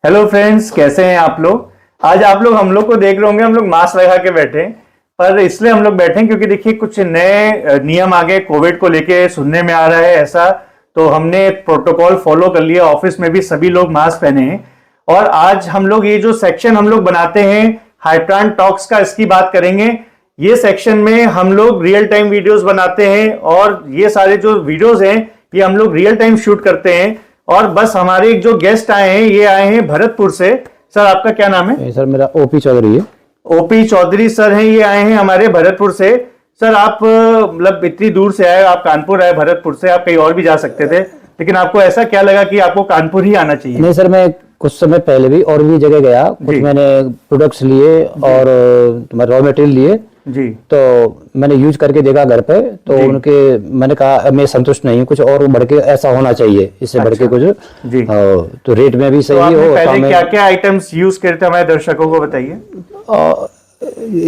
Hello friends, कैसे हैं आप लोग। आज आप लोग हम लोग को देख रहे होंगे, हम लोग मास्क लगा के बैठे हैं। पर इसलिए हम लोग बैठे हैं क्योंकि देखिए कुछ नए नियम आ गए कोविड को लेके, सुनने में आ रहा है ऐसा। तो हमने प्रोटोकॉल फॉलो कर लिया, ऑफिस में भी सभी लोग मास्क पहने हैं। और आज हम लोग ये जो सेक्शन हम लोग बनाते हैं हाइप्रान टॉक्स का, इसकी बात करेंगे। ये सेक्शन में हम लोग रियल टाइम वीडियोस बनाते हैं और ये सारे जो वीडियोस हैं ये हम लोग रियल टाइम शूट करते हैं। और बस हमारे एक जो गेस्ट आए हैं, ये आए हैं भरतपुर से। सर, आपका क्या नाम है? सर, मेरा ओपी चौधरी है। ओपी चौधरी सर हैं, ये आए हैं हमारे भरतपुर से। सर, आप मतलब इतनी दूर से आए, आप कानपुर आए भरतपुर से, आप कहीं और भी जा सकते थे, लेकिन आपको ऐसा क्या लगा कि आपको कानपुर ही आना चाहिए? नहीं सर, मैं कुछ समय पहले भी और भी जगह गया, कुछ मैंने प्रोडक्ट्स लिए और तुम्हारे रॉ मटेरियल लिए जी। तो मैंने यूज करके देखा घर पे, तो उनके मैंने कहा मैं संतुष्ट नहीं हूँ, कुछ और बढ़ के ऐसा होना चाहिए, इससे बढ़ के कुछ जी। तो रेट में भी सही हो। पहले क्या क्या आइटम्स यूज करते हमारे दर्शकों को बताइए।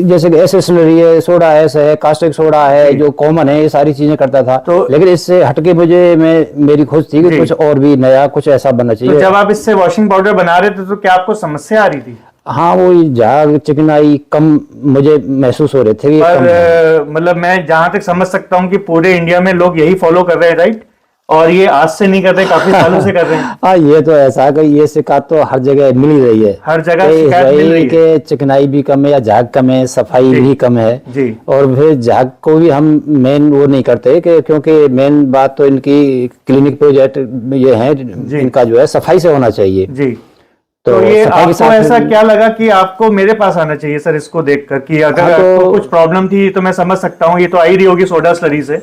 जैसे कि एसेसरी है, सोडा एस है, कास्टिक सोडा है, जो कॉमन है, ये सारी चीजें करता था। तो लेकिन इससे हटके मेरी खोज थी कि कुछ और भी नया, कुछ ऐसा बनना चाहिए। तो जब आप इससे वॉशिंग पाउडर बना रहे थे तो क्या आपको समस्या आ रही थी? हाँ, वो झाग चिकनाई कम मुझे महसूस हो रहे थे। पर मतलब मैं जहां तक समझ सकता हूँ कि पूरे इंडिया में लोग यही फॉलो कर रहे हैं, राइट? और ये आज से नहीं कर रहे, काफी सालों से कर रहे हैं। हाँ, ये तो ऐसा है कि ये शिकायत तो हर जगह मिल ही रही है, हर जगह शिकायत मिल रही है कि चिकनाई भी कम है या झाग कम है, सफाई भी कम है जी। और फिर झाग को भी हम मेन वो नहीं करते कि क्योंकि मेन बात तो इनकी क्लिनिक प्रोजेक्ट ये है, इनका जो है सफाई से होना चाहिए जी। तो ये आपको ऐसा क्या लगा कि आपको मेरे पास आना चाहिए सर इसको देखकर कि अगर आपको कुछ प्रॉब्लम थी तो मैं समझ सकता हूँ, ये तो आई रही होगी सोडा स्लरी से,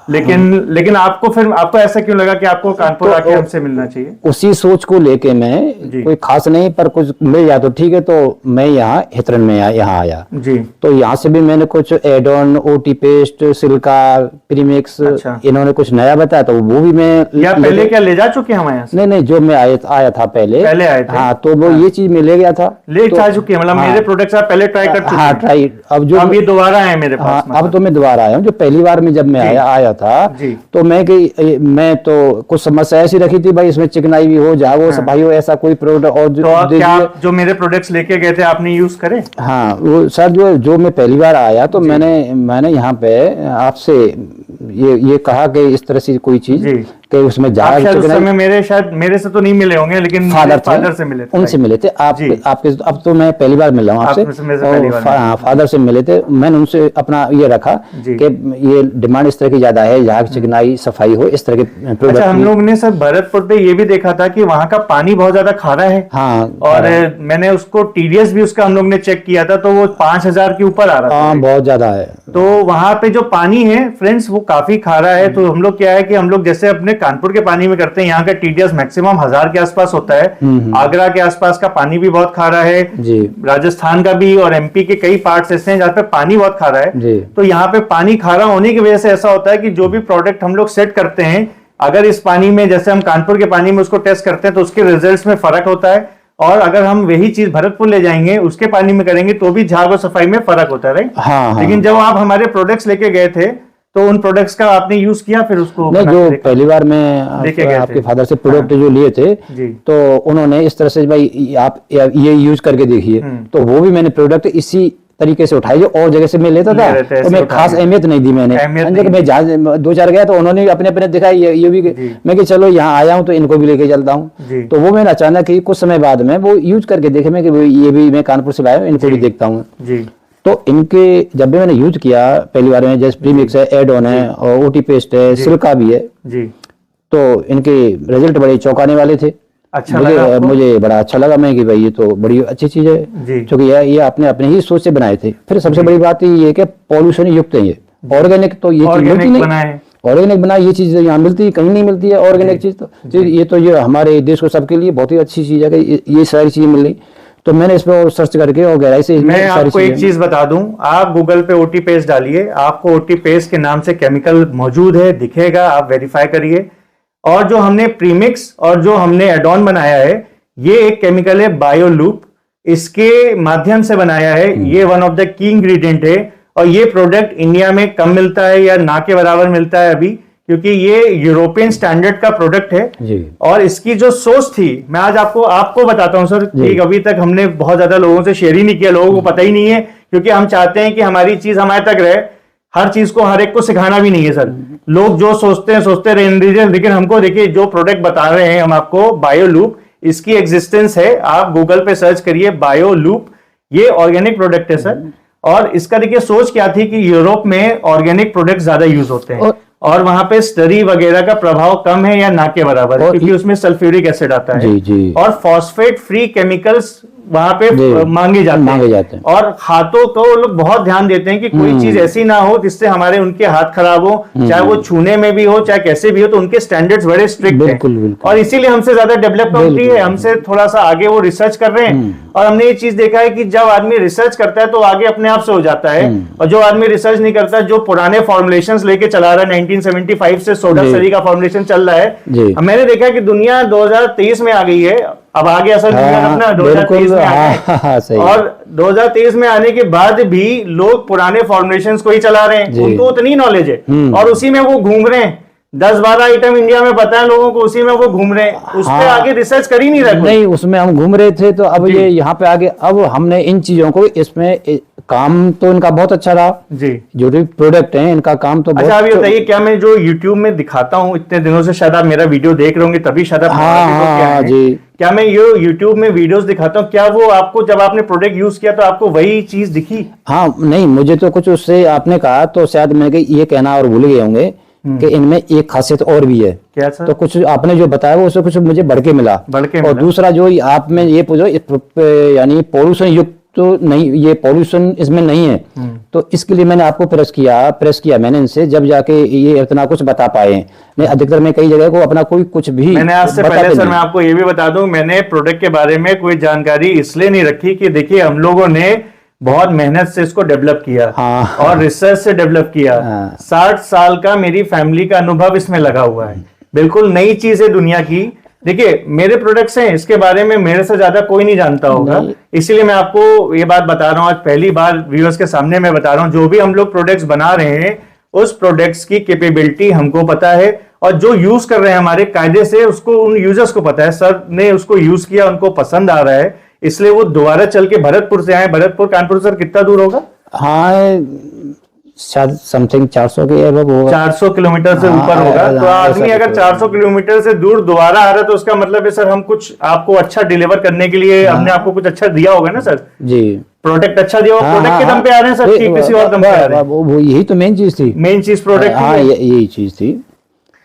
लेकिन आपको ऐसा क्यों लगा कि आपको कानपुर आके हमसे मिलना चाहिए? उसी सोच को लेके मैं कोई खास नहीं, पर कुछ मिल जाए तो ठीक है, तो मैं यहाँ हितरन में यहाँ आया जी। तो यहाँ से भी मैंने कुछ एड ऑन, ओटी पेस्ट, सिल्का, प्रीमिक्स, इन्होंने कुछ नया बताया तो वो भी मैं पहले क्या ले जा चुके हैं हमारे यहाँ? नहीं, जो मैं आया था पहले आए थे। हाँ, तो वो ये चीज में ले गया था, ले जा चुके हैं, मतलब मेरे प्रोडक्ट्स आप पहले ट्राई कर चुके हैं? हाँ, ट्राई। अब ये दोबारा आए मेरे पास? अब तो मैं दोबारा आया हूँ। जो पहली बार में जब मैं आया था तो मैं तो कुछ समस्या ऐसी रखी थी, भाई इसमें चिकनाई भी हो, झाग हो, सफाई हो, ऐसा कोई प्रोडक्ट और तो क्या जो मेरे प्रोडक्ट्स लेके गए थे आपने यूज करे? हाँ, वो सर जो मैं पहली बार आया तो मैंने यहाँ पे आपसे ये कहा कि इस तरह से कोई चीज कि उसमें झाग मेरे से तो नहीं मिले होंगे, लेकिन फादर से मिले थे। उनसे मिले थे आपके अब तो मैं पहली बार मिला हूँ आपसे। फादर से मिले थे, मैंने उनसे अपना ये रखा कि ये डिमांड इस तरह की ज्यादा है, झाग चिकनाई सफाई हो, इस तरह के प्रोडक्ट। अच्छा, हम लोग ने सर भरतपुर पे ये भी देखा था कि वहाँ का पानी बहुत ज्यादा खारा है। हाँ, और मैंने उसको टीडीएस भी उसका हम लोग ने चेक किया था तो वो 5000 के ऊपर आ रहा था। बहुत ज्यादा है। तो वहां पे जो पानी है फ्रेंड्स वो काफी खारा है। तो हम लोग क्या है कि हम लोग जैसे अपने कानपुर के पानी में करते हैं, यहाँ का टीडीएस मैक्सिमम 1000 के आसपास होता है। आगरा के आसपास का पानी भी बहुत खारा है जी। राजस्थान का भी और एमपी के कई पार्ट्स ऐसे हैं जहाँ पे पानी बहुत खारा है। तो यहाँ पे पानी खारा होने की वजह से ऐसा होता है कि जो भी प्रोडक्ट हम लोग सेट करते हैं, अगर इस पानी में जैसे हम कानपुर के पानी में उसको टेस्ट करते हैं तो उसके रिजल्ट्स में फर्क होता है, और अगर हम वही चीज भरतपुर ले जाएंगे उसके पानी में करेंगे तो भी झाग और सफाई में फर्क होता है, राइट? हाँ। लेकिन जब आप हमारे प्रोडक्ट्स लेके गए थे तो उन प्रोडक्ट्स का आपने यूज किया फिर उसको? नहीं, जो पहली बार मैं आपके फादर से प्रोडक्ट जो लिए थे तो उन्होंने इस तरह से, भाई आप ये यूज करके देखिए, तो वो भी मैंने प्रोडक्ट इसी तरीके से उठाई जो और जगह से मैं लेता था, तो मैं खास अहमियत नहीं दी मैंने। मैं जहाँ 2-4 गया तो उन्होंने अपने अपने दिखाई, ये भी मैं कि चलो यहाँ आया हूँ तो इनको भी लेके चलता हूँ। तो वो मैंने अचानक ही कुछ समय बाद में वो यूज करके देखे, मैं कि ये भी मैं कानपुर से आया हूँ, इनको भी देखता हूँ। तो इनके जब भी मैंने यूज किया पहली बार में, जैसे प्रीमिक्स है, एड ऑन है और ओटी पेस्ट है, सिल्का भी है जी, तो इनके रिजल्ट बड़े चौंकाने वाले थे। अच्छा, मुझे बड़ा अच्छा लगा, मैं कि भाई ये तो बड़ी अच्छी चीज है, क्योंकि ये आपने अपने ही सोच से बनाए थे। फिर सबसे बड़ी बात ये है कि पॉल्यूशन युक्त है, ये ऑर्गेनिक, तो ये चीज ऑर्गेनिक बना, ये चीज यहाँ मिलती है, कहीं नहीं मिलती है ऑर्गेनिक चीज। तो ये हमारे देश को सबके लिए बहुत ही अच्छी चीज है, ये सारी चीजें मिल रही। तो मैंने इस पर सर्च करके और गहराई से मैं आपको एक चीज बता दूं, आप गूगल पे ओटी पेस्ट डालिए, आपको ओटी पेस्ट के नाम से केमिकल मौजूद है दिखेगा, आप वेरीफाई करिए। और जो हमने प्रीमिक्स और जो हमने एडॉन बनाया है, ये एक केमिकल है बायोलूप, इसके माध्यम से बनाया है। ये one of the key ingredient है और ये प्रोडक्ट इंडिया में कम मिलता है या ना के बराबर मिलता है अभी, क्योंकि ये यूरोपियन स्टैंडर्ड का प्रोडक्ट है जी। और इसकी जो सोच थी, मैं आज आपको बताता हूं सर, कि अभी तक हमने बहुत ज्यादा लोगों से शेयर ही नहीं किया, लोगों को पता ही नहीं है, क्योंकि हम चाहते हैं कि हमारी चीज हमारे तक रहे। हर चीज को हर एक को सिखाना भी नहीं है सर, लोग जो सोचते रहे, लेकिन हमको देखिए जो प्रोडक्ट बता रहे हैं हम आपको, बायोलूप, इसकी एग्जिस्टेंस है, आप गूगल पे सर्च करिए बायोलूप, ये ऑर्गेनिक प्रोडक्ट है सर। और इसका देखिए सोच क्या थी कि यूरोप में ऑर्गेनिक प्रोडक्ट ज्यादा यूज होते हैं और वहां पे स्लरी वगैरह का प्रभाव कम है या ना के बराबर है, क्योंकि उसमें सल्फ्यूरिक एसिड आता है जी। और फॉस्फेट फ्री केमिकल्स वहां पे मांगे जाते हैं। और हाथों को लोग बहुत ध्यान देते हैं कि कोई चीज ऐसी ना हो जिससे हमारे उनके हाथ खराब हो, चाहे वो छूने में भी हो चाहे कैसे भी हो, तो उनके स्टैंडर्ड्स बड़े स्ट्रिक्ट हैं और इसीलिए हमसे ज्यादा डेवलप कंट्री है, हमसे थोड़ा सा आगे वो रिसर्च कर रहे हैं। और हमने ये चीज देखा है कि जब आदमी रिसर्च करता है तो आगे अपने आप से हो जाता है, और जो आदमी रिसर्च नहीं करता, जो पुराने फॉर्मुलेशंस लेके चला रहा है, 1975 से सोडा स्लरी का फॉर्मुलेशन चल रहा है, मैंने देखा कि दुनिया 2023 में आ गई है, अब आ गया सर अपना 2023 में आ गए, और 2023 में आने के बाद भी लोग पुराने फॉर्मुलेशंस को ही चला रहे हैं, उनको उतनी नॉलेज है और उसी में वो घूम रहे हैं। 10-12 आइटम इंडिया में पता है लोगों को, उसी में वो घूम रहे हैं, उस पे आगे रिसर्च कर ही नहीं रहे। नहीं, उसमें हम घूम रहे थे, तो अब ये यहाँ पे आगे, अब हमने इन चीजों को, इसमें काम तो इनका बहुत अच्छा रहा जी, जो भी प्रोडक्ट हैं इनका काम तो अच्छा। आप ये बताइए, क्या मैं जो YouTube में दिखाता हूँ इतने दिनों से, शायद आप मेरा वीडियो देख रहे होंगे तभी शायद आप जी, क्या मैं ये YouTube में वीडियोस दिखाता हूँ, क्या वो आपको जब आपने प्रोडक्ट यूज किया तो आपको वही चीज दिखी? हाँ, नहीं, मुझे तो कुछ उससे आपने कहा तो शायद मैं ये कहना और भूल गए होंगे कि इनमें एक खासियत और भी है। क्या सर? तो कुछ आपने जो बताया वो उससे कुछ मुझे बढ़ के मिला। और दूसरा जो आप में ये पूछो, यानी पॉल्यूशन युक्त तो नहीं, ये पॉल्यूशन इसमें नहीं है, तो इसके लिए मैंने आपको प्रेस किया मैंने इनसे, जब जाके ये इतना कुछ बता पाए। नहीं, अधिकतर मैं कई जगह को अपना कोई कुछ भी मैंने आपसे पहले सर मैं आपको ये भी बता दूं, मैंने प्रोडक्ट के बारे में कोई जानकारी इसलिए नहीं रखी कि देखिए हम लोगों ने बहुत मेहनत से इसको डेवलप किया और रिसर्च से डेवलप किया। 60 साल का मेरी फैमिली का अनुभव इसमें लगा हुआ है, बिल्कुल नई चीज है दुनिया की। देखिए मेरे प्रोडक्ट्स हैं, इसके बारे में मेरे से ज्यादा कोई नहीं जानता होगा, इसीलिए मैं आपको ये बात बता रहा हूँ, आज पहली बार व्यूअर्स के सामने मैं बता रहा हूँ। जो भी हम लोग प्रोडक्ट्स बना रहे हैं उस प्रोडक्ट्स की कैपेबिलिटी हमको पता है, और जो यूज कर रहे हैं हमारे कायदे से उसको उन यूजर्स को पता है। सर ने उसको यूज किया, उनको पसंद आ रहा है, इसलिए वो दोबारा चल के भरतपुर से आए। भरतपुर कानपुर सर कितना दूर होगा? हाँ, शायद समथिंग 400 के अबव होगा, 400 किलोमीटर से ऊपर होगा। तो आदमी अगर 400 किलोमीटर से दूर दोबारा आ रहा है तो उसका मतलब है सर हम कुछ आपको अच्छा डिलीवर करने के लिए हमने आपको कुछ अच्छा दिया होगा ना सर जी, प्रोडक्ट अच्छा दिया होगा। प्रोडक्ट के दम पे आ रहे हैं सर कि किसी और दम पे आ रहे हैं? वो यही तो मेन चीज थी, मेन चीज प्रोडक्ट, हाँ यही चीज थी।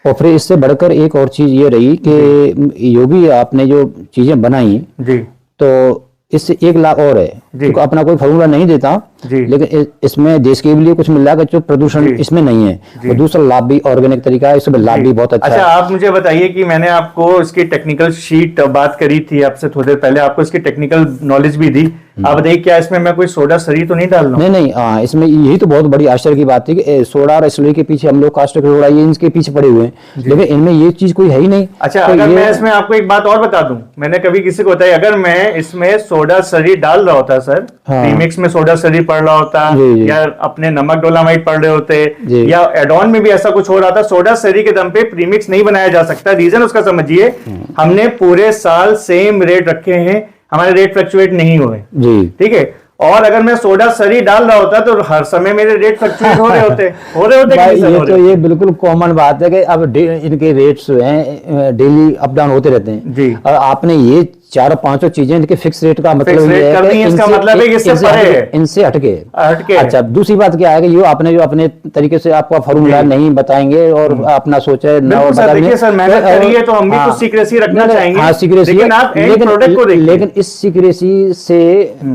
और फिर इससे बढ़कर एक और चीज ये रही कि योगी आपने जो चीजें बनाई जी, तो इससे एक लाभ और है, तो अपना कोई फॉर्मूला नहीं देता, लेकिन इसमें देश के लिए कुछ मिल रहा है जो प्रदूषण इसमें नहीं है, और दूसरा लाभ भी ऑर्गेनिक तरीका है, इसमें लाभ भी बहुत अच्छा है। आप मुझे बताइए कि मैंने आपको इसकी टेक्निकल शीट बात करी थी आपसे थोड़ी देर पहले, आपको इसकी टेक्निकल नॉलेज भी दी। आप बताइए क्या इसमें मैं कोई सोडा स्लरी तो नहीं डाल रहा हूं? नहीं, इसमें यही तो बहुत बड़ी आश्चर्य की बात थी कि सोडा और स्लरी के पीछे हम लोग कास्टिक सोडा ये इनके पीछे पड़े हुए हैं, लेकिन इनमें ये चीज कोई है ही नहीं। अच्छा, तो अगर मैं इसमें आपको एक बात और बता दूं, मैंने कभी किसी को बताया, अगर मैं इसमें सोडा स्लरी डाल रहा होता सर, प्रीमिक्स में सोडा स्लरी पड़ रहा होता, या अपने नमक डोलामाइट पड़ रहे होते, या एडॉन में भी ऐसा कुछ हो रहा था, सोडा स्लरी के दम पे प्रीमिक्स नहीं बनाया जा सकता। रीजन उसका समझिए, हमने पूरे साल सेम रेट रखे हैं, हमारे रेट फ्लक्चुएट नहीं हुए जी, ठीक है। और अगर मैं सोडा स्लरी डाल रहा होता तो हर समय मेरे रेट फ्लक्चुएट हो रहे होते ये तो ये बिल्कुल कॉमन बात है कि अब इनके रेट्स हैं डेली अप डाउन होते रहते हैं जी, और आपने ये 400-500 चीजें इनके फिक्स रेट का मतलब ये है कि इसका मतलब है इससे परे है, इनसे हटके। अच्छा, दूसरी बात क्या है कि ये आपने जो अपने तरीके से आपका फॉर्मूला नहीं बताएंगे और अपना सोचा ना और बताइए सर, मेहनत करिए तो हम भी कुछ सीक्रेसी रखना चाहेंगे। हाँ, सीक्रेसी, लेकिन इस सीक्रेसी से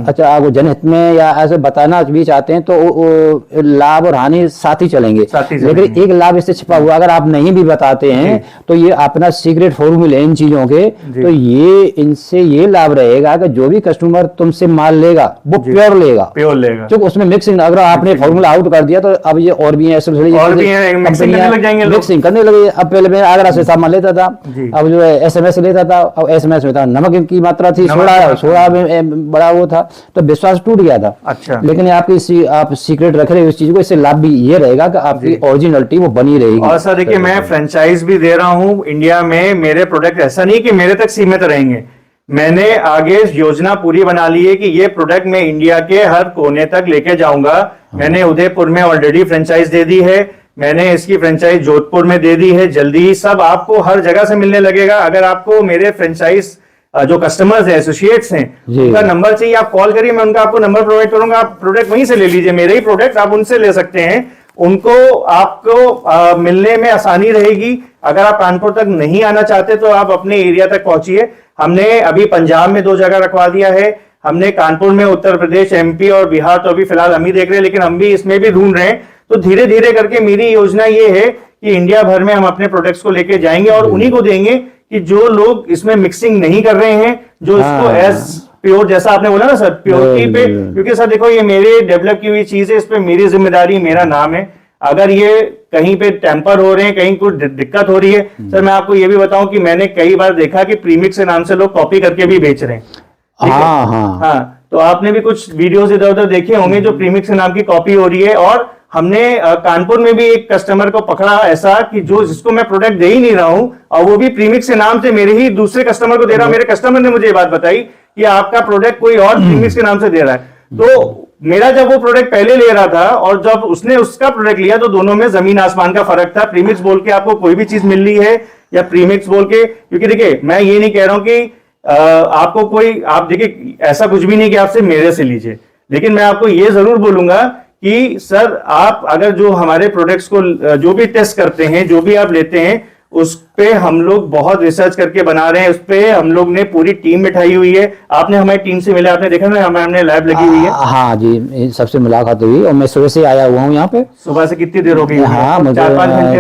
अच्छा वो जनहित में या ऐसे बताना भी चाहते हैं तो लाभ और हानि साथ ही चलेंगे, लेकिन एक लाभ इससे छिपा हुआ अगर आप नहीं भी बताते हैं तो ये अपना सीक्रेट फॉर्मूले इन चीजों के, तो ये इनसे इससे ये लाभ रहेगा कि जो भी कस्टमर तुमसे माल लेगा वो प्योर लेगा, क्योंकि उसमें मिक्सिंग, अगर आपने फॉर्मूला आउट कर दिया तो अब ये और भी ऐसे मिक्सिंग करने लगे। अब पहले मैं आगरा से सामान लेता था, अब जो है SMS लेता था, अब SMS में था नमक की मात्रा थी, सोडा में बड़ा वो था, तो विश्वास टूट गया था। अच्छा, लेकिन आप सीक्रेट रख रहे हो इस चीज को, इससे लाभ भी ये रहेगा कि आपकी ओरिजिनलिटी वो बनी रहेगी। और सर देखिए, मैं फ्रेंचाइज भी दे रहा हूँ इंडिया में। मेरे प्रोडक्ट ऐसा नहीं कि मेरे तक सीमित रहेंगे, मैंने आगे योजना पूरी बना ली है कि ये प्रोडक्ट मैं इंडिया के हर कोने तक लेके जाऊंगा। मैंने उदयपुर में ऑलरेडी फ्रेंचाइज दे दी है, मैंने इसकी फ्रेंचाइज जोधपुर में दे दी है, जल्दी ही सब आपको हर जगह से मिलने लगेगा। अगर आपको मेरे फ्रेंचाइज जो कस्टमर्स हैं, एसोसिएट्स हैं, उनका नंबर चाहिए, आप कॉल करिए, मैं उनका आपको नंबर प्रोवाइड करूंगा, आप प्रोडक्ट वहीं से ले लीजिए, मेरे ही प्रोडक्ट आप उनसे ले सकते हैं। उनको आपको मिलने में आसानी रहेगी। अगर आप कानपुर तक नहीं आना चाहते तो आप अपने एरिया तक पहुंचिए। हमने अभी पंजाब में 2 जगह रखवा दिया है, हमने कानपुर में, उत्तर प्रदेश, MP और बिहार तो अभी फिलहाल हम ही देख रहे हैं, लेकिन हम भी इसमें भी ढूंढ रहे हैं। तो धीरे धीरे करके मेरी योजना ये है कि इंडिया भर में हम अपने प्रोडक्ट्स को लेके जाएंगे और उन्हीं को देंगे कि जो लोग इसमें मिक्सिंग नहीं कर रहे हैं, जो इसको एज प्योर, जैसा आपने बोला ना सर, प्योरिटी पे, क्योंकि सर देखो ये मेरे डेवलप की हुई चीज है, इस पे मेरी जिम्मेदारी, मेरा नाम है। अगर ये कहीं पे टेम्पर हो रहे हैं, कहीं कुछ दिक्कत हो रही है, सर मैं आपको ये भी बताऊं कि मैंने कई बार देखा कि प्रीमिक्स के नाम से लोग कॉपी करके भी बेच रहे हैं। हाँ, तो आपने भी कुछ वीडियोस इधर उधर देखे होंगे जो प्रीमिक्स के नाम की कॉपी हो रही है। और हमने कानपुर में भी एक कस्टमर को पकड़ा ऐसा कि जो जिसको मैं प्रोडक्ट दे ही नहीं रहा हूं और वो भी प्रीमिक्स के नाम से मेरे ही दूसरे कस्टमर को दे रहा हूं। मेरे कस्टमर ने मुझे ये बात बताई कि आपका प्रोडक्ट कोई और प्रीमिक्स के नाम से दे रहा है। तो मेरा जब वो प्रोडक्ट पहले ले रहा था और जब उसने उसका प्रोडक्ट लिया तो दोनों में जमीन आसमान का फर्क था। प्रीमिक्स बोल के आपको कोई भी चीज मिल रही है या प्रीमिक्स बोल के, क्योंकि देखिए मैं ये नहीं कह रहा हूं कि आपको कोई, आप देखिए ऐसा कुछ भी नहीं कि आपसे मेरे से लीजिए, लेकिन मैं आपको ये जरूर बोलूंगा कि सर आप अगर जो हमारे प्रोडक्ट्स को जो भी टेस्ट करते हैं, जो भी आप लेते हैं, उस पे हम लोग बहुत रिसर्च करके बना रहे हैं। उस पे हम लोग ने पूरी टीम बिठाई हुई है। आपने हमारी टीम से मिला, आपने देखा ना हमने लैब लगी हुई है। हाँ जी, सबसे मुलाकात हुई और मैं सुबह से आया हुआ हूँ यहाँ पे। सुबह से कितनी देर हो गई? हाँ, मुझे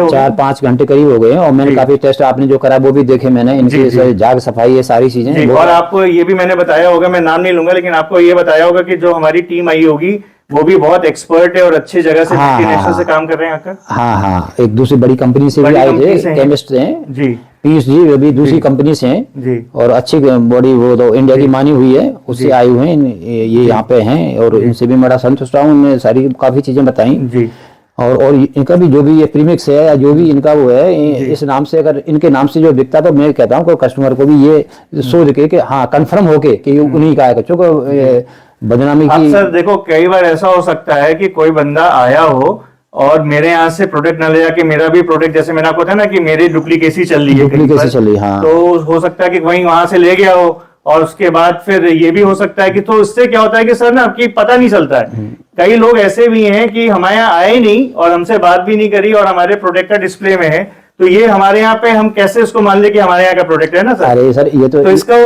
4-5 घंटे करीब हो गए और मैंने काफी टेस्ट आपने जो करा वो भी देखे मैंने, इनकी जाग सफाई, ये सारी चीजें। और आपको ये भी मैंने बताया होगा, मैं नाम नहीं लूंगा, लेकिन आपको ये बताया होगा कि जो हमारी टीम आई होगी वो भी बहुत एक्सपर्ट है और अच्छी जगह से मल्टीनेशनल से काम कर रहे हैं आकर। हाँ, एक दूसरी बड़ी कंपनी से भी आए थे, केमिस्ट हैं जी, पीयूष जी, वे भी दूसरी कंपनी से हैं जी, और अच्छी बड़ी वो तो इंडिया की मानी हुई है, उससे आए हुए हैं, ये यहाँ पे हैं और इनसे भी बड़ा संतुष्ट हूँ। उन्होंने सारी काफी चीजें बताई जी। और इनका भी जो भी ये प्रीमिक्स है या जो भी इनका वो है, इस नाम से अगर इनके नाम से जो बिकता तो मैं कहता हूँ कस्टमर को भी ये सोच के कि हाँ कंफर्म होके कि उन्हीं का है, क्योंकि बदनामी की। सर देखो कई बार ऐसा हो सकता है कि कोई बंदा आया हो और मेरे यहाँ से प्रोडक्ट न ले जाके मेरा भी प्रोडक्ट, जैसे मैंने आपको था ना कि मेरी डुप्लीकेसी चल रही है, हाँ। तो हो सकता है कि वहीं वहां से ले गया हो और उसके बाद फिर ये भी हो सकता है कि, तो इससे क्या होता है कि सर ना आपकी पता नहीं चलता है। कई लोग ऐसे भी हैं कि हमारे यहाँ आए नहीं और हमसे बात भी नहीं करी और हमारे प्रोडक्ट का डिस्प्ले में है, तो ये हमारे यहाँ पे हम कैसे इसको मान ले कि हमारे यहाँ का प्रोडक्ट है ना सर? अरे सर ये तो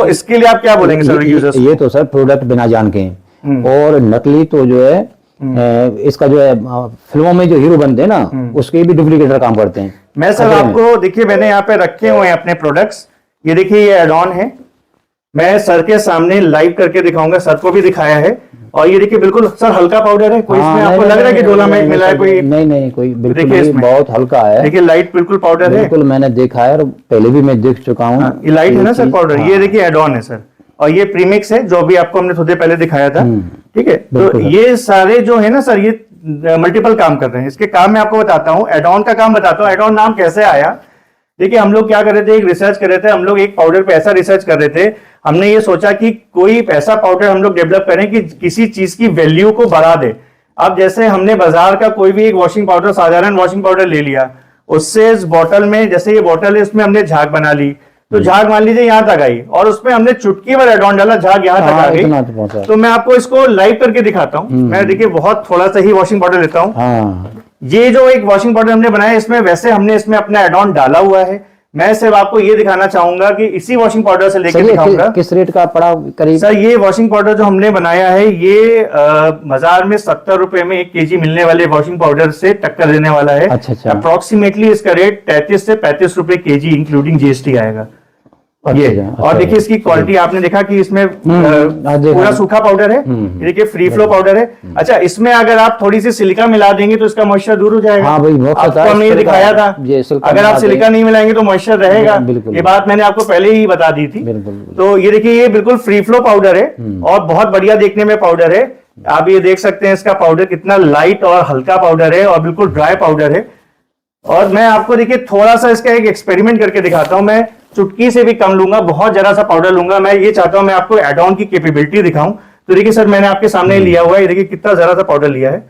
इसके लिए आप क्या बोलेंगे सर यूजर्स? ये तो सर प्रोडक्ट बिना जान के और नकली तो जो है इसका जो है फिल्मों में जो हीरो बनते हैं ना उसके भी डुप्लीकेटर काम करते हैं। मैं सर आपको देखिए मैंने यहाँ पे रखे हुए हैं अपने प्रोडक्ट्स, ये देखिए ये एड ऑन है, मैं सर के सामने लाइव करके दिखाऊंगा, सर को भी दिखाया है। और ये देखिए बिल्कुल सर हल्का पाउडर है, कोई इसमें आपको लग रहा है कि डोलामाइट मिला है? कोई नहीं, कोई बिल्कुल बहुत हल्का है। देखिए लाइट बिल्कुल पाउडर है, बिल्कुल मैंने देखा है और पहले भी मैं देख चुका हूँ। ये लाइट है ना सर पाउडर, ये देखिए एड ऑन है सर, और ये प्रीमिक्स है जो भी आपको हमने थोड़ी देर पहले दिखाया था, ठीक है। तो ये सारे जो है ना सर ये मल्टीपल काम कर रहे हैं। इसके काम मैं आपको बताता हूँ, एड ऑन का काम बताता हूँ। एड ऑन नाम कैसे आया, देखिए हम लोग क्या कर रहे थे, एक रिसर्च कर रहे थे, हम लोग एक पाउडर पे ऐसा रिसर्च कर रहे थे, हमने ये सोचा कि कोई ऐसा पाउडर हम लोग डेवलप करें कि किसी चीज की वैल्यू को बढ़ा दे। अब जैसे हमने बाजार का कोई भी एक वॉशिंग पाउडर, साधारण वॉशिंग पाउडर ले लिया, उससे इस बॉटल में, जैसे ये बॉटल है इसमें हमने झाग बना ली, तो झाग मान लीजिए यहाँ तक आई और उसमें हमने चुटकी भर एड ऑन डाला, झाग यहाँ तक आ गई। तो मैं आपको इसको लाइव करके दिखाता हूँ। मैं देखिए बहुत थोड़ा सा ही वॉशिंग पाउडर लेता हूँ। ये जो एक वॉशिंग पाउडर हमने बनाया इसमें वैसे हमने इसमें अपना एड ऑन डाला हुआ है। मैं सिर्फ आपको ये दिखाना चाहूंगा कि इसी वॉशिंग पाउडर से लेकर दिखाऊंगा। किस रेट का पड़ा करीब? सर ये वॉशिंग पाउडर जो हमने बनाया है ये बाजार में 70 रुपए में 1 kg मिलने वाले वॉशिंग पाउडर से टक्कर देने वाला है। अच्छा। अप्रोक्सीमेटली इसका रेट 33 से 35 रुपए kg इंक्लूडिंग GST आएगा। ये और देखिए इसकी क्वालिटी आपने देखा कि इसमें पूरा सूखा पाउडर है, देखिए फ्री फ्लो पाउडर है। अच्छा, इसमें अगर आप थोड़ी सी सिलिका मिला देंगे तो इसका मॉइस्चर दूर हो जाएगा। हाँ भाई, आपको हमने ये दिखाया था, अगर आप सिलिका नहीं मिलाएंगे तो मॉइस्चर रहेगा। ये बात मैंने आपको पहले ही बता दी थी। तो ये देखिए, ये बिल्कुल फ्री फ्लो पाउडर है और बहुत बढ़िया देखने में पाउडर है। आप ये देख सकते हैं इसका पाउडर कितना लाइट और हल्का पाउडर है और बिल्कुल ड्राई पाउडर है। और मैं आपको देखिए थोड़ा सा इसका एक एक्सपेरिमेंट करके दिखाता हूं। मैं चुटकी से भी कम लूंगा, बहुत जरा सा पाउडर लूंगा। मैं ये चाहता हूं मैं आपको एड ऑन की कैपेबिलिटी दिखाऊं। तो देखिए सर, मैंने आपके सामने लिया हुआ है, देखिए कितना जरा सा पाउडर लिया है,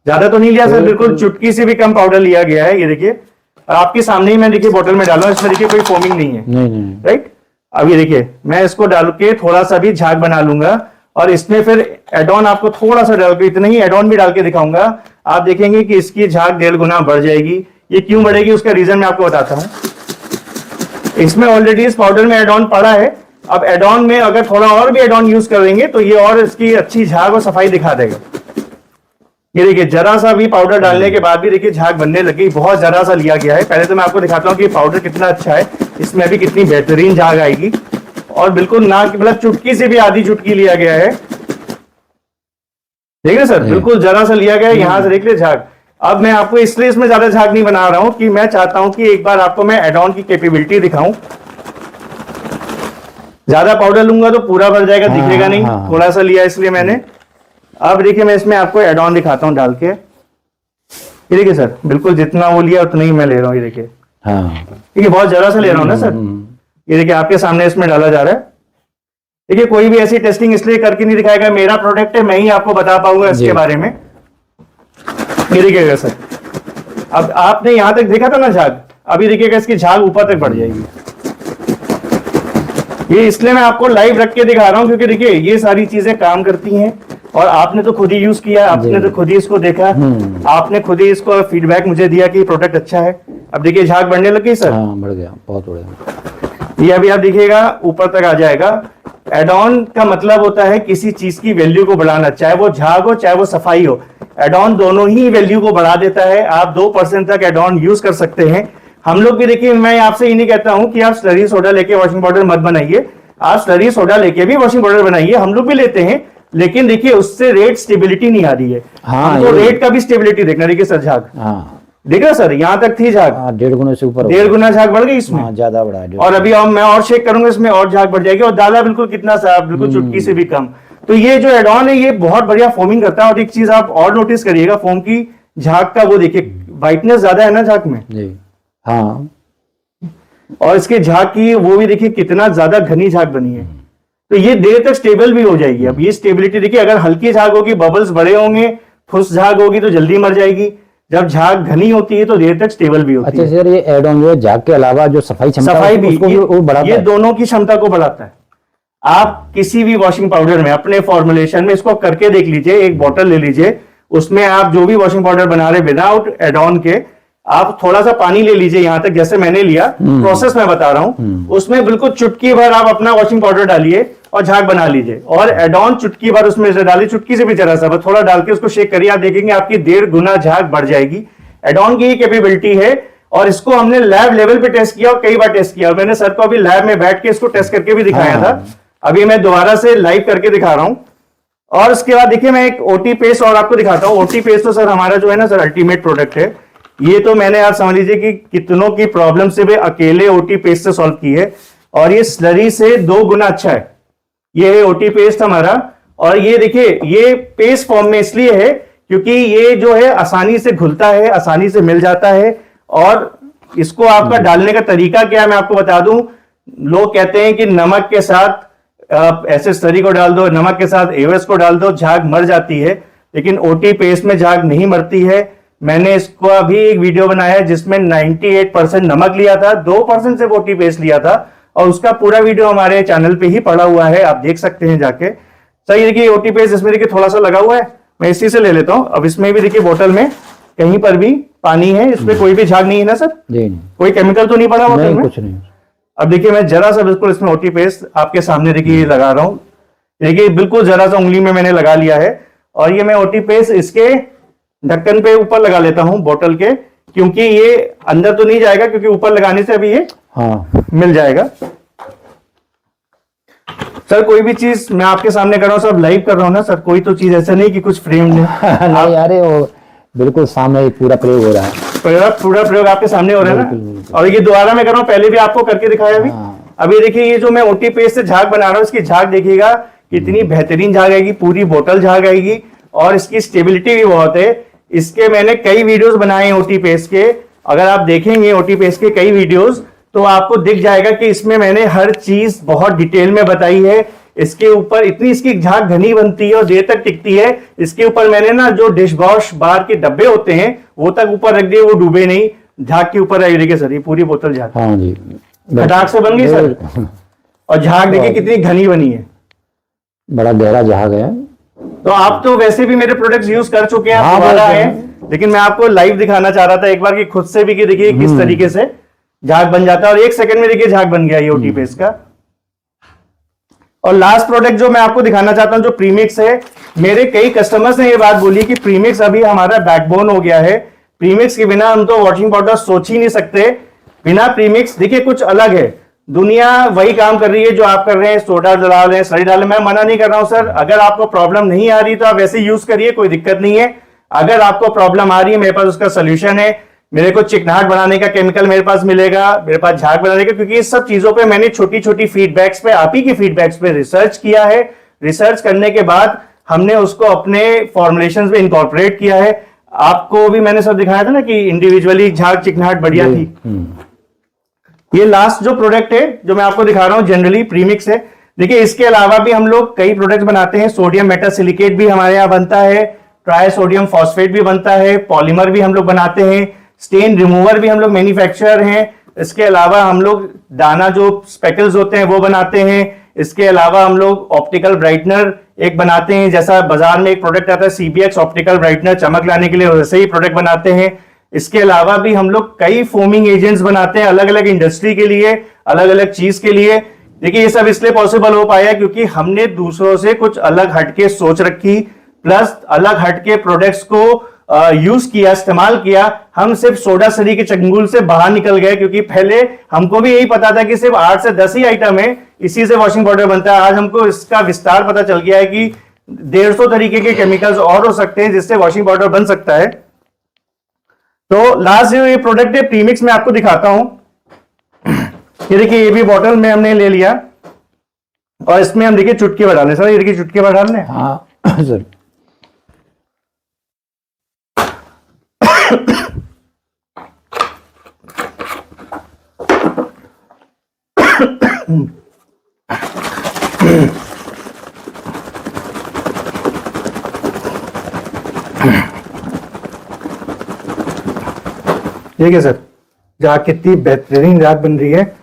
ज्यादा तो नहीं लिया सर, बिल्कुल चुटकी से भी कम पाउडर लिया गया है। ये देखिए आपके सामने ही मैं देखिए बोतल में डाला हूं, इसमें देखिए कोई फोमिंग नहीं है, राइट। अब ये देखिए मैं इसको डाल के थोड़ा सा भी झाग बना लूंगा और इसमें फिर एड ऑन आपको थोड़ा सा डाल के, इतना ही एड ऑन भी डाल के दिखाऊंगा। आप देखेंगे कि इसकी झाग 1.5 गुना बढ़ जाएगी। ये क्यों बढ़ेगी उसका रीजन मैं आपको बताता हूं। इसमें ऑलरेडी इस पाउडर में एड ऑन पड़ा है। अब एड ऑन में अगर थोड़ा और भी एड ऑन यूज करेंगे तो ये और इसकी अच्छी झाग और सफाई दिखा देगा। ये देखिए जरा सा भी पाउडर डालने के बाद भी देखिए झाग बनने लगी, बहुत जरा सा लिया गया है। पहले तो मैं आपको दिखाता हूँ कि पाउडर कितना अच्छा है, इसमें भी कितनी बेहतरीन झाग आएगी। और बिल्कुल ना मतलब चुटकी से भी आधी चुटकी लिया गया है, ठीक है सर, बिल्कुल जरा सा लिया गया है। यहां से देख ले झाग। अब मैं आपको इसलिए इसमें ज्यादा झाग नहीं बना रहा हूं कि मैं चाहता हूं कि एक बार आपको मैं एड ऑन की कैपेबिलिटी दिखाऊं। ज्यादा पाउडर लूंगा तो पूरा भर जाएगा, दिखेगा नहीं, थोड़ा सा लिया इसलिए मैंने। अब देखिए मैं इसमें आपको एड ऑन दिखाता हूं डाल के। ये देखिए सर, बिल्कुल जितना वो लिया उतना ही मैं ले रहा हूं। ये देखिए, ठीक है, बहुत जरा सा ले रहा हूं ना सर। ये देखिए आपके सामने इसमें डाला जा रहा है। देखिए कोई भी ऐसी टेस्टिंग इसलिए करके नहीं दिखाएगा, मेरा प्रोडक्ट है, मैं ही आपको बता पाऊंगा इसके बारे में। ये देखिएगा सर, अब आपने यहां तक देखा था ना झाग, अभी देखिएगा इसकी झाग ऊपर तक बढ़ जाएगी। ये इसलिए मैं आपको लाइव रख के दिखा रहा हूं क्योंकि देखिए ये सारी चीजें काम करती हैं और आपने तो खुद ही यूज किया, आपने तो खुद ही इसको देखा, आपने खुद ही इसको फीडबैक मुझे दिया कि प्रोडक्ट अच्छा है। अब देखिए झाग बढ़ने लगी सर, बढ़ गया, बहुत बढ़िया। ये अभी आप देखिएगा ऊपर तक आ जाएगा। एड ऑन का मतलब होता है किसी चीज की वैल्यू को बढ़ाना, चाहे वो झाग हो चाहे वो सफाई हो। एड ऑन दोनों ही वैल्यू को बढ़ा देता है। आप 2% तक एड ऑन यूज कर सकते हैं। हम लोग भी देखिए, मैं आपसे ये नहीं कहता हूं कि आप स्लरी सोडा लेके वॉशिंग पाउडर मत बनाइए, आप स्लरी सोडा लेके भी वॉशिंग पाउडर बनाइए, हम लोग भी लेते हैं। लेकिन देखिए उससे रेट स्टेबिलिटी नहीं आ रही है। हमको रेट का भी स्टेबिलिटी देखना। देखिए सर झाग, देख रहे सर, यहाँ तक थी झाग, 1.5 गुना से ऊपर, 1.5 गुना झाग बढ़ गई इसमें, ज्यादा बढ़ा। और अभी मैं और शेक करूंगा इसमें और झाग बढ़ जाएगी। और दाला बिल्कुल कितना सा, बिल्कुल चुटकी से भी कम। तो ये जो एड ऑन है ये बहुत बढ़िया फोमिंग करता है। और एक चीज आप और नोटिस करिएगा, फोम की झाग का वो देखिए व्हाइटनेस ज्यादा है ना झाग में जी। हाँ, और इसके झाग की वो भी देखिए कितना ज्यादा घनी झाग बनी है। तो ये देर तक स्टेबल भी हो जाएगी। अब ये स्टेबिलिटी देखिए, अगर हल्की झाग होगी, बबल्स बड़े होंगे, फुस झाग होगी तो जल्दी मर जाएगी। जब झाग घनी होती है तो देर तक स्टेबल भी होती है। अच्छा सर, ये एड ऑन जो झाग के अलावा जो सफाई भी ये दोनों की क्षमता को बढ़ाता है। आप किसी भी वॉशिंग पाउडर में अपने फॉर्मुलेशन में इसको करके देख लीजिए, एक बोतल ले लीजिए, उसमें आप जो भी वॉशिंग पाउडर बना रहे विदाउट एड ऑन के, आप थोड़ा सा पानी ले लीजिए यहां तक, जैसे मैंने लिया, प्रोसेस मैं बता रहा हूं। उसमें बिल्कुल चुटकी भर आप अपना वॉशिंग पाउडर डालिए और झाग बना लीजिए, और एड ऑन चुटकी भर उसमें से डालिए, चुटकी से भी जरा सा थोड़ा डाल के उसको शेक करिए। आप देखेंगे आपकी 1.5 गुना झाग बढ़ जाएगी। एड ऑन की कैपेबिलिटी है और इसको हमने लैब लेवल पे टेस्ट किया और कई बार टेस्ट किया। मैंने सर को अभी लैब में बैठ के इसको टेस्ट करके भी दिखाया था। अभी मैं दोबारा से लाइव करके दिखा रहा हूं। और उसके बाद देखिए मैं एक ओटी पेस्ट और आपको दिखाता हूं। ओटी पेस्ट तो सर हमारा जो है ना सर अल्टीमेट प्रोडक्ट है। ये तो मैंने आप समझ लीजिए कि कितनों की प्रॉब्लम से भी अकेले ओटी पेस्ट से सॉल्व की है, और ये स्लरी से 2 गुना अच्छा है। ये है ओटी पेस्ट हमारा। और ये देखिए ये पेस्ट फॉर्म में इसलिए है क्योंकि ये जो है आसानी से घुलता है, आसानी से मिल जाता है। और इसको आपका डालने का तरीका क्या है मैं आपको बता दूं। लोग कहते हैं कि नमक के साथ ऐसे स्लरी को डाल दो, नमक के साथ एवरेस्ट को डाल दो, झाग मर जाती है। लेकिन ओटी पेस्ट में झाग नहीं मरती है। मैंने इसको अभी एक वीडियो बनाया है जिसमें 98% नमक लिया था, 2% से ओटी पेस्ट लिया था, और उसका पूरा वीडियो हमारे चैनल पे ही पड़ा हुआ है, आप देख सकते हैं जाके। सही देखिए ओटी पेस्ट इसमें देखिए थोड़ा सा लगा हुआ है, मैं इसी से ले लेता हूं। अब इसमें भी देखिए बोतल में कहीं पर भी पानी है, इसमें कोई भी झाग नहीं है ना सर? कोई केमिकल तो नहीं पड़ा बोतल में? कुछ नहीं। अब देखिए मैं जरा सा बिल्कुल इसमें ओटी पेस्ट आपके सामने देखिए लगा रहा हूं। देखिए बिल्कुल जरा सा उंगली में मैंने लगा लिया है, और ये मैं ओटी पेस्ट इसके ढक्कन पे ऊपर लगा लेता हूं बोतल के, क्योंकि ये अंदर तो नहीं जाएगा, क्योंकि ऊपर लगाने से अभी ये मिल जाएगा। सर कोई भी चीज मैं आपके सामने कर रहा हूँ, सब लाइव कर रहा हूँ ना सर, कोई तो चीज ऐसा नहीं कि कुछ फ्रेम नहीं यार, वो बिल्कुल सामने पूरा प्रयोग हो रहा है, पूरा प्रयोग आपके सामने हो रहा है ना। और ये दोबारा मैं कर रहा हूँ, पहले भी आपको करके दिखाया अभी। अभी देखिए ये जो मैं ओटी पेस्ट से झाग बना रहा हूँ, इसकी झाग देखिएगा कितनी बेहतरीन झाग आएगी, पूरी बोतल झाग आएगी और इसकी स्टेबिलिटी भी बहुत है। इसके मैंने कई वीडियोस बनाए हैं ओटी पेस्ट के, अगर आप देखेंगे ओटी पेस्ट के कई वीडियोस तो आपको दिख जाएगा कि इसमें मैंने हर चीज बहुत डिटेल में बताई है। इसके ऊपर इतनी इसकी झाग घनी बनती है और देर तक टिकती है। इसके ऊपर मैंने ना जो डिश वॉश बार के डब्बे होते हैं वो तक ऊपर रख दिए, वो डूबे नहीं, झाग के ऊपर आई। देखिए सर ये पूरी बोतल झाग, हाँ जी, खटाक से बन गई सर। और झाग देखिए कितनी घनी बनी है, बड़ा गहरा झाग है। तो आप तो वैसे भी मेरे प्रोडक्ट्स यूज कर चुके हैं, हाँ, दोबारा है, लेकिन मैं आपको लाइव दिखाना चाह रहा था एक बार कि खुद से भी कि देखिए किस तरीके से झाग बन जाता है। और 1 सेकंड में देखिए झाग बन गया ये ओटी पेस्ट का। और लास्ट प्रोडक्ट जो मैं आपको दिखाना चाहता हूं जो प्रीमिक्स है, मेरे कई कस्टमर्स ने ये बात बोली कि प्रीमिक्स अभी हमारा बैकबोन हो गया है, प्रीमिक्स के बिना हम तो वॉशिंग पाउडर सोच ही नहीं सकते। बिना प्रीमिक्स देखिए कुछ अलग है, दुनिया वही काम कर रही है जो आप कर रहे हैं, सोडा डाल रहे हैं, स्लरी डाल रहे हैं। मैं मना नहीं कर रहा हूं सर, अगर आपको प्रॉब्लम नहीं आ रही तो आप वैसे यूज करिए, कोई दिक्कत नहीं है। अगर आपको प्रॉब्लम आ रही है, मेरे पास उसका सोल्यूशन है। मेरे को चिकनाहट बनाने का केमिकल मेरे पास मिलेगा, मेरे पास झाग बनाने का, क्योंकि इस सब चीजों पे मैंने छोटी छोटी फीडबैक्स पे, आप ही की फीडबैक्स पे रिसर्च किया है। रिसर्च करने के बाद हमने उसको अपने फॉर्मुलेशंस में इनकॉर्पोरेट किया है। आपको भी मैंने सब दिखाया था ना कि इंडिविजुअली झाग चिकनाहट बढ़िया थी। ये लास्ट जो प्रोडक्ट है जो मैं आपको दिखा रहा हूं जनरली प्रीमिक्स है। देखिए इसके अलावा भी हम लोग कई प्रोडक्ट्स बनाते हैं, सोडियम मेटासिलिकेट भी हमारे यहाँ बनता है, ट्राई सोडियम फॉस्फेट भी बनता है, पॉलीमर भी हम लोग बनाते हैं, स्टेन रिमूवर भी हम लोग मैन्युफैक्चरर हैं। इसके अलावा हम लोग दाना जो स्पेकल्स होते हैं वो बनाते हैं। इसके अलावा हम लोग ऑप्टिकल ब्राइटनर एक बनाते हैं, जैसा बाजार में एक प्रोडक्ट आता है सीबीएक्स ऑप्टिकल ब्राइटनर, चमक लाने के लिए वैसे ही प्रोडक्ट बनाते हैं। इसके अलावा भी हम लोग कई फोमिंग एजेंट्स बनाते हैं अलग अलग इंडस्ट्री के लिए, अलग अलग चीज के लिए। देखिए ये सब इसलिए पॉसिबल हो पाया क्योंकि हमने दूसरों से कुछ अलग हटके सोच रखी, प्लस अलग हटके प्रोडक्ट्स को यूज किया, इस्तेमाल किया। हम सिर्फ सोडा सरी के चंगुल से बाहर निकल गए, क्योंकि पहले हमको भी यही पता था कि सिर्फ 8 से 10 ही आइटम है, इसी से वॉशिंग पाउडर बनता है। आज हमको इसका विस्तार पता चल गया है कि 150 तरीके के केमिकल्स और हो सकते हैं जिससे वॉशिंग पाउडर बन सकता है। तो लास्ट जो ये प्रोडक्ट है प्रीमिक्स में आपको दिखाता हूं। ये देखिए ये भी बॉटल में हमने ले लिया और इसमें हम देखिए चुटकी भर डालें। सर ये देखिए चुटकी भर डालने। हाँ सर। ठीक है सर, झाग कितनी बेहतरीन झाग बन रही है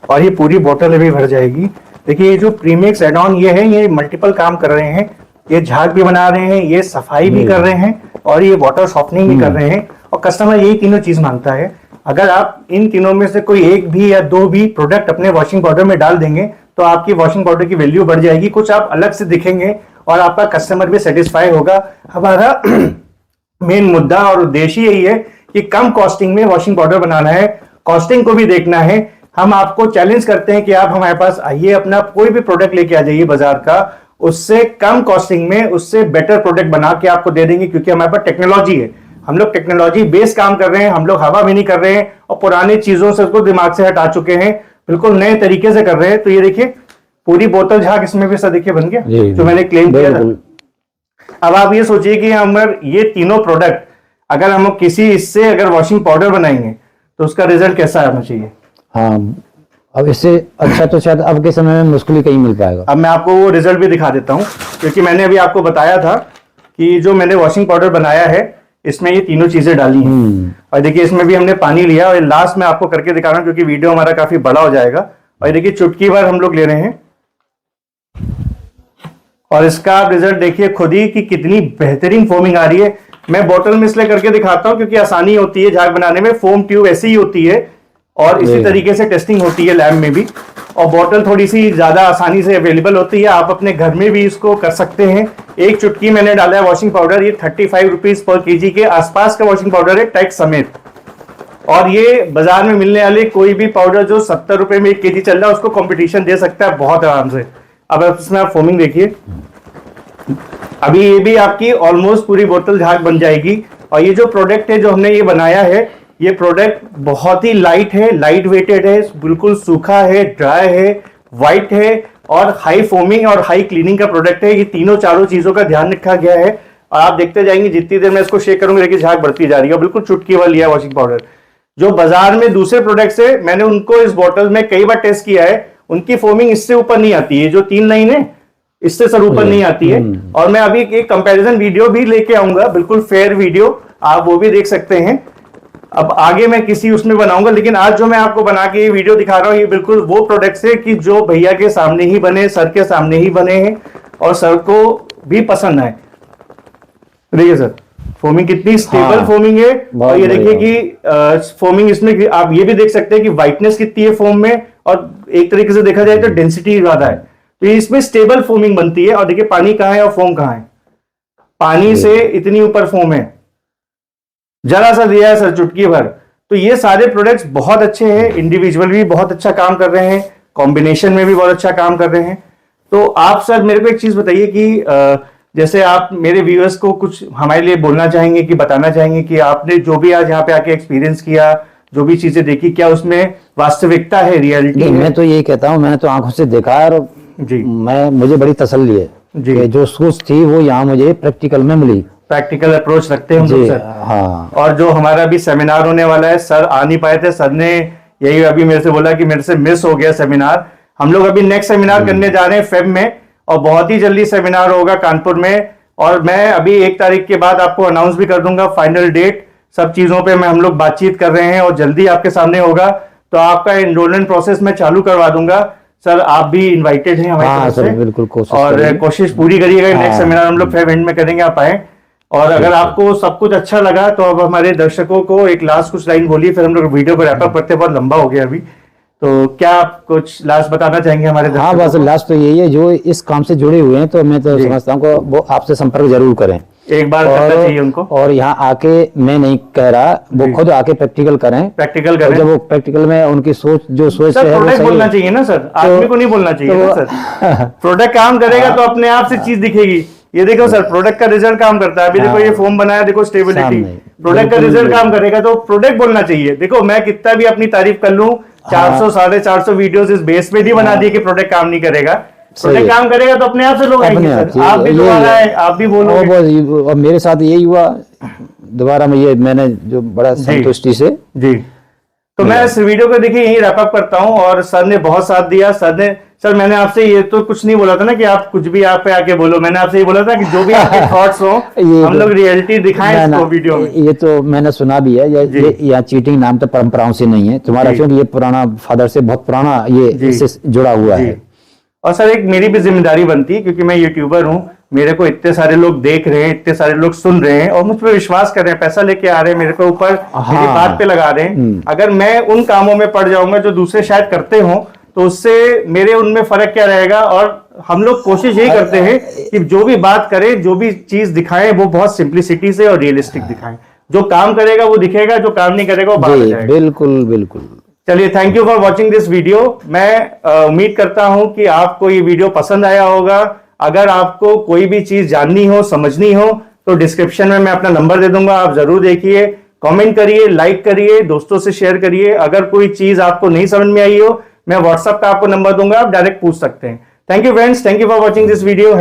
और ये पूरी बोतल अभी भर जाएगी। देखिए ये जो प्रीमिक्स एड ऑन ये है, ये मल्टीपल काम कर रहे हैं, ये झाग भी बना रहे हैं, ये सफाई भी कर रहे हैं और ये वाटर सॉफ्टनिंग भी कर रहे हैं। और कस्टमर यही तीनों चीज मांगता है। अगर आप इन तीनों में से कोई एक भी या दो भी प्रोडक्ट अपने वॉशिंग पाउडर में डाल देंगे तो आपकी वॉशिंग पाउडर की वैल्यू बढ़ जाएगी, कुछ आप अलग से दिखेंगे और आपका कस्टमर भी सेटिस्फाई होगा। हमारा मेन मुद्दा और उद्देश्य यही है कि कम कॉस्टिंग में वॉशिंग पाउडर बनाना है, कॉस्टिंग को भी देखना है। हम आपको चैलेंज करते हैं कि आप हमारे पास आइए, अपना कोई भी प्रोडक्ट लेके आ जाइए बाजार का, उससे कम कॉस्टिंग में उससे बेटर प्रोडक्ट बना के आपको दे देंगे, क्योंकि हमारे पास टेक्नोलॉजी है। हम लोग टेक्नोलॉजी बेस्ड काम कर रहे हैं, हम लोग हवा भी नहीं कर रहे हैं और पुरानी चीजों से उसको दिमाग से हटा चुके हैं, बिल्कुल नए तरीके से कर रहे हैं। तो ये देखिए पूरी बोतल झाग इसमें भी सर देखिए बन गया जो मैंने क्लेम किया था। अब आप ये सोचिए कि अगर ये तीनों प्रोडक्ट अगर हम किसी इससे अगर वॉशिंग पाउडर बनाएंगे तो उसका रिजल्ट कैसा आना चाहिए। हाँ, अब इससे अच्छा तो शायद अब के समय में मुश्किल ही कहीं मिल पाएगा। अब मैं आपको वो रिजल्ट भी दिखा देता हूं, क्योंकि मैंने अभी आपको बताया था कि जो मैंने वॉशिंग पाउडर बनाया है इसमें ये तीनों चीजें डाली हैं। और देखिए इसमें भी हमने पानी लिया और लास्ट में आपको करके दिखा रहा हूं क्योंकि वीडियो हमारा काफी बड़ा हो जाएगा। और देखिए चुटकी भर हम लोग ले रहे हैं और इसका आप रिजल्ट देखिए खुद ही कि कितनी बेहतरीन फोमिंग आ रही है। मैं बोतल में इसलिए करके दिखाता हूं क्योंकि आसानी होती है झाग बनाने में, फोम ट्यूब ऐसी ही होती है और इसी तरीके से टेस्टिंग होती है लैब में भी। और बोतल थोड़ी सी ज्यादा आसानी से अवेलेबल होती है, आप अपने घर में भी इसको कर सकते हैं। एक चुटकी मैंने डाला है वॉशिंग पाउडर, ये 35 रुपीज पर केजी के आसपास का वॉशिंग पाउडर है टैक्स समेत। और ये बाजार में मिलने वाले कोई भी पाउडर जो 70 रुपए में 1 केजी चल रहा है उसको कंपटीशन दे सकता है बहुत आराम से। अब इसमें आप फोमिंग देखिए, अभी ये भी आपकी ऑलमोस्ट पूरी बोतल झाग बन जाएगी। और ये जो प्रोडक्ट है जो हमने ये बनाया है, ये प्रोडक्ट बहुत ही लाइट है, लाइट वेटेड है, बिल्कुल सूखा है, ड्राई है, व्हाइट है और हाई फोमिंग और हाई क्लीनिंग का प्रोडक्ट है। ये तीनों चारों चीजों का ध्यान रखा गया है और आप देखते जाएंगे जितनी देर मैं इसको शेक करूंगा देखिए झाग बढ़ती जा रही है। बिल्कुल चुटकी वाला लिया वॉशिंग पाउडर। जो बाजार में दूसरे प्रोडक्ट्स है, मैंने उनको इस बॉटल में कई बार टेस्ट किया है, उनकी फोमिंग इससे ऊपर नहीं आती है। जो 3 लाइन है इससे सर ऊपर नहीं आती है। और मैं अभी एक कंपैरिजन वीडियो भी लेके आऊंगा, बिल्कुल फेयर वीडियो, आप वो भी देख सकते हैं। अब आगे मैं किसी उसमें बनाऊंगा, लेकिन आज जो मैं आपको बना के ये वीडियो दिखा रहा हूं, ये बिल्कुल वो प्रोडक्ट्स है कि जो भैया के सामने ही बने, सर के सामने ही बने हैं और सर को भी पसंद आए। देखिए सर फोमिंग कितनी स्टेबल फोमिंग है। और ये देखिए कि फोमिंग इसमें आप ये भी देख सकते हैं कि व्हाइटनेस कितनी है फोम में, और एक तरीके से देखा जाए तो डेंसिटी ज्यादा है। तो इसमें स्टेबल फोमिंग बनती है। और देखिए पानी कहां है और फोम कहां है, पानी से इतनी ऊपर फोम है, जरा सा दिया है सर चुटकी भर। तो ये सारे प्रोडक्ट्स बहुत अच्छे हैं, इंडिविजुअल भी बहुत अच्छा काम कर रहे हैं, कॉम्बिनेशन में भी बहुत अच्छा काम कर रहे हैं। तो आप सर मेरे को एक चीज बताइए कि जैसे आप मेरे व्यूअर्स को कुछ हमारे लिए बोलना चाहेंगे कि बताना चाहेंगे कि आपने जो भी आज यहाँ पे आके एक्सपीरियंस किया, जो भी चीजें देखी, क्या उसमें वास्तविकता है, रियलिटी है? मैं तो यही कहता हूँ, मैंने तो आंखों से देखा है और जी मुझे बड़ी तसल्ली है कि जो सोच थी वो यहाँ मुझे प्रैक्टिकल में मिली। प्रैक्टिकल अप्रोच रखते हैं हम लोग सर। हाँ। और जो हमारा अभी सेमिनार होने वाला है, सर आ नहीं पाए थे, सर ने यही अभी मेरे से बोला कि मेरे से मिस हो गया सेमिनार। हम लोग अभी नेक्स्ट सेमिनार करने जा रहे हैं फेब में, और बहुत ही जल्दी सेमिनार होगा कानपुर में। और मैं अभी 1 तारीख के बाद आपको अनाउंस भी कर दूंगा फाइनल डेट। सब चीजों पे मैं हम लोग बातचीत कर रहे हैं और जल्दी आपके सामने होगा। तो आपका एनरोलमेंट प्रोसेस मैं चालू करवा दूंगा सर। आप भी इनवाइटेड हैं हमारी तरफ से, बिल्कुल कोशिश पूरी करिएगा। नेक्स्ट सेमिनार हम लोग फेब एंड में करेंगे, आप आए। और अगर आपको सब कुछ अच्छा लगा तो अब हमारे दर्शकों को एक लास्ट कुछ लाइन बोलिए, फिर हम लोग वीडियो को रैप अप करते हैं, बहुत लंबा हो गया अभी। तो क्या आप कुछ लास्ट बताना चाहेंगे हमारे दर्शकों? हाँ, बस लास्ट तो यही है, जो इस काम से जुड़े हुए हैं तो मैं तो समझता हूँ को वो आपसे संपर्क जरूर करें, एक बार करना चाहिए उनको। और यहाँ आके मैं नहीं कह रहा, वो खुद आके प्रैक्टिकल करें। जब वो प्रैक्टिकल में उनकी सोच जो सोच सर, प्रोडक्ट बोलना चाहिए ना सर, आदमी को नहीं बोलना चाहिए ना सर। प्रोडक्ट काम करेगा तो अपने आप से चीज दिखेगी। ये देखो सर, प्रोडक्ट का रिजल्ट काम करता है। अभी देखो ये फोम बनाया, देखो स्टेबिलिटी, प्रोडक्ट का रिजल्ट काम करेगा तो प्रोडक्ट बोलना चाहिए। देखो मैं कितना भी अपनी तारीफ कर लूं, 400 450 वीडियोस इस बेस पे नहीं बना दिए कि प्रोडक्ट काम नहीं करेगा। प्रोडक्ट काम करेगा तो अपने आप से लोग आएंगे सर। आप भी दोबारा आए, आप भी बोलो। और मेरे साथ यही हुआ, दोबारा में ये मैंने जो बड़ा संतुष्टि से जी। तो मैं इस वीडियो को देखिए यही रैप अप करता हूं। और सर ने बहुत साथ दिया। सर मैंने आपसे ये तो कुछ नहीं बोला था ना कि आप कुछ भी आप पे आके बोलो। मैंने आपसे ये बोला था कि जो भी आपके थॉट्स हो हम लोग रियलिटी दिखाएं इसको वीडियो में। ये तो मैंने सुना भी है, ये चीटिंग नाम तो परंपराओं से नहीं है तुम्हारा, क्योंकि ये पुराना फादर से बहुत पुराना ये इससे जुड़ा हुआ है। और सर एक मेरी भी जिम्मेदारी बनती है, क्योंकि मैं यूट्यूबर हूँ, मेरे को इतने सारे लोग देख रहे हैं, इतने सारे लोग सुन रहे हैं और मुझ पर विश्वास कर रहे हैं, पैसा लेके आ रहे हैं मेरे को ऊपर, मेरी बात पे लगा रहे हैं। अगर मैं उन कामों में पड़ जाऊंगा जो दूसरे शायद करते हो, तो उससे मेरे उनमें फर्क क्या रहेगा। और हम लोग कोशिश यही करते हैं कि जो भी बात करें, जो भी चीज दिखाएं, वो बहुत सिंप्लिसिटी से और रियलिस्टिक दिखाएं। जो काम करेगा वो दिखेगा, जो काम नहीं करेगा वो बाहर जाएगा। बिल्कुल बिल्कुल। चलिए, thank you for watching this video. मैं उम्मीद करता हूं कि आपको ये वीडियो पसंद आया होगा। अगर आपको कोई भी चीज जाननी हो, समझनी हो, तो डिस्क्रिप्शन में मैं अपना नंबर दे दूंगा, आप जरूर देखिए, कमेंट करिए, लाइक करिए, दोस्तों से शेयर करिए। अगर कोई चीज आपको नहीं समझ में आई हो, मैं व्हाट्सएप का आपको नंबर दूंगा, आप डायरेक्ट पूछ सकते हैं। Thank you friends, thank you for watching this video.